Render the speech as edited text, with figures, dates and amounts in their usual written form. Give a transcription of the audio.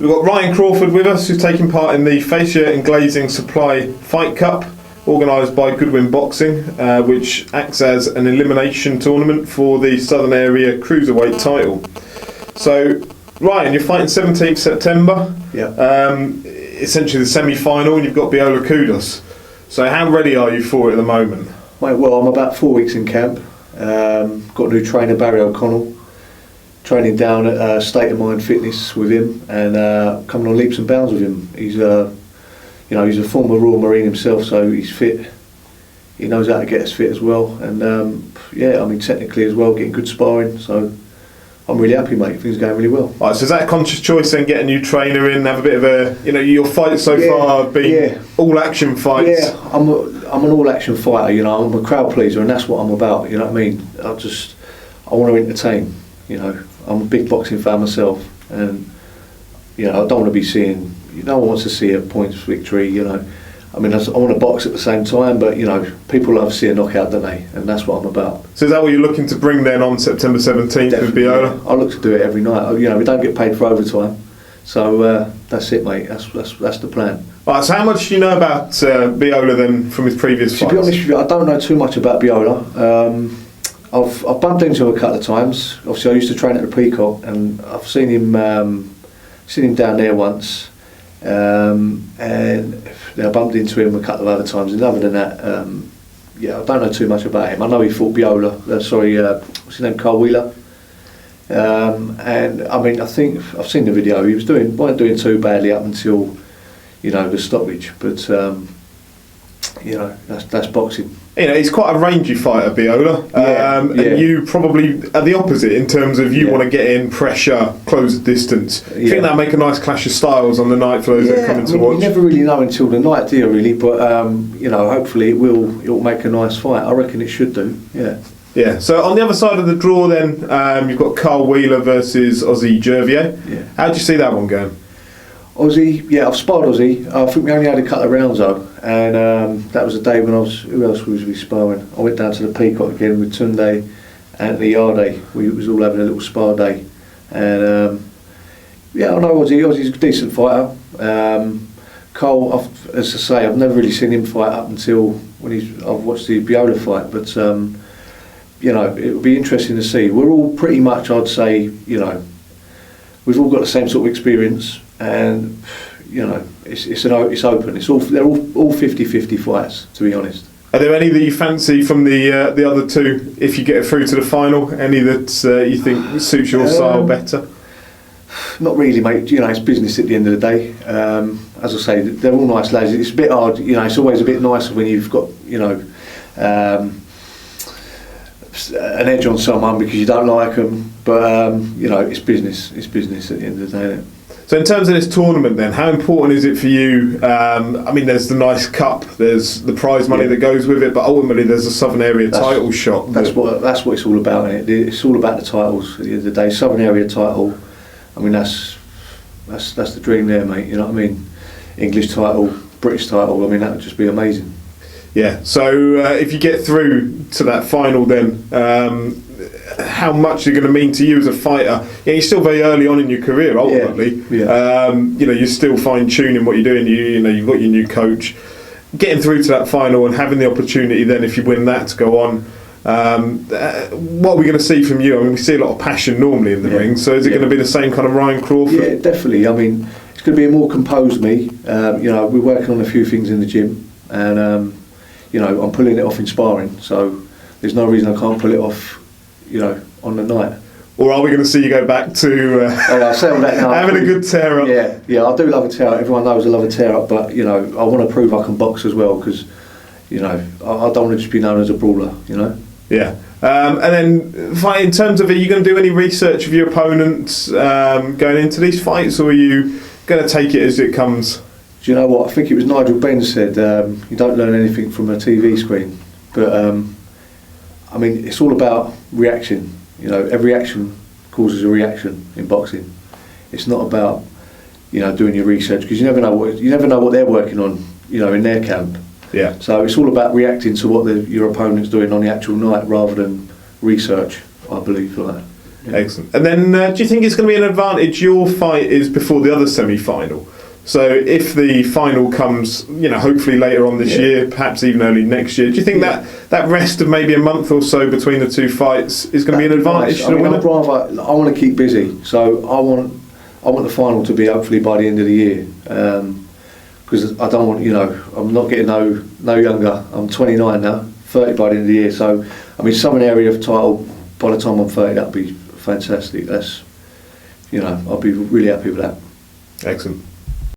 We've got Ryan Crawford with us, who's taking part in the Fascia and Glazing Supply Fight Cup, organised by Goodwin Boxing, which acts as an elimination tournament for the Southern Area Cruiserweight title. So, Ryan, you're fighting 17th September. Yeah. Essentially the semi-final, and you've got Biola Kudus. So, how ready are you for it at the moment? Mate, well, I'm about 4 weeks in camp. Got a new trainer, Barry O'Connell. Training down at State of Mind Fitness with him, and coming on leaps and bounds with him. He's he's a former Royal Marine himself, so he's fit. He knows how to get us fit as well, and technically as well, getting good sparring. So I'm really happy, mate. Things are going really well. Right, so is that a conscious choice then, get a new trainer in, have a bit of a, your fights so far have been all action fights? Yeah, I'm an all action fighter. I'm a crowd pleaser, and that's what I'm about. You know what I mean? I want to entertain. I'm a big boxing fan myself, and I don't want to be seeing. No one wants to see a points victory. I want to box at the same time, but people love to see a knockout, don't they? And that's what I'm about. So is that what you're looking to bring then on September 17th with Biola? Yeah. I look to do it every night. We don't get paid for overtime, so that's it, mate. That's the plan. Right, so how much do you know about Biola then from his previous fights? To be honest with you, I don't know too much about Biola. I've bumped into him a couple of times. Obviously, I used to train at the Peacock, and I've seen him down there once, and I bumped into him a couple of other times. And other than that, I don't know too much about him. I know he fought Biola. What's his name? Carl Wheeler. I think I've seen the video. He wasn't doing too badly up until the stoppage, but that's boxing. He's quite a rangy fighter, Biola. And you probably are the opposite in terms of you want to get in, pressure, close the distance. Do you think that'll make a nice clash of styles on the night for those that are coming to watch? You never really know until the night, do you, really? But, hopefully it'll make a nice fight. I reckon it should do, yeah. Yeah, so on the other side of the draw then, you've got Carl Wheeler versus Aussie Jervier. Yeah. How do you see that one going? Aussie, I've sparred Aussie. I think we only had a couple of rounds though, and that was the day when who else was we sparring? I went down to the Peacock again with Tunde and the Yarde. We was all having a little spar day, and I know Aussie. Aussie's a decent fighter. Cole, as I say, I've never really seen him fight up until when I've watched the Biola fight, but it would be interesting to see. We're all pretty much, I'd say, we've all got the same sort of experience. And it's open. They're all 50-50 fights, to be honest. Are there any that you fancy from the other two? If you get through to the final, any that you think suits your style better? Not really, mate. It's business at the end of the day. As I say, they're all nice lads. It's a bit hard. It's always a bit nicer when you've got an edge on someone because you don't like them. But it's business. It's business at the end of the day. Isn't it? So in terms of this tournament then, how important is it for you? There's the nice cup, there's the prize money that goes with it, but ultimately there's a Southern Area title shot. That's what it's all about, isn't it? It's all about the titles at the end of the day. Southern Area title, that's the dream there, mate. You know what I mean? English title, British title, that would just be amazing. Yeah, so if you get through to that final then, how much is it going to mean to you as a fighter? You're still very early on in your career ultimately. You're still fine-tuning what you're doing. You've got your new coach. Getting through to that final and having the opportunity then, if you win that, to go on. What are we going to see from you? We see a lot of passion normally in the ring, so is it going to be the same kind of Ryan Crawford? Yeah, definitely. It's going to be a more composed me. We're working on a few things in the gym, and I'm pulling it off in sparring, so there's no reason I can't pull it off on the night. Or are we going to see you go back to having a good tear up? Yeah, I do love a tear up. Everyone knows I love a tear up, but I want to prove I can box as well because I don't want to just be known as a brawler. Yeah. And then, in terms of, are you going to do any research of your opponents going into these fights, or are you going to take it as it comes? Do you know what? I think it was Nigel Benn said, you don't learn anything from a TV screen, but it's all about reaction. Every action causes a reaction in boxing. It's not about doing your research, because you never know what they're working on in their camp. Yeah. So it's all about reacting to what your opponent's doing on the actual night rather than research, I believe, like that. Excellent. And then do you think it's going to be an advantage your fight is before the other semi-final? So if the final comes, hopefully later on this year, perhaps even early next year, do you think that rest of maybe a month or so between the two fights is going to be an advantage to the winner? I want to keep busy, so I want the final to be hopefully by the end of the year, because I don't want, I'm not getting no younger. I'm 29 now, 30 by the end of the year. So some area of title by the time I'm 30, that'll be fantastic. I'll be really happy with that. Excellent.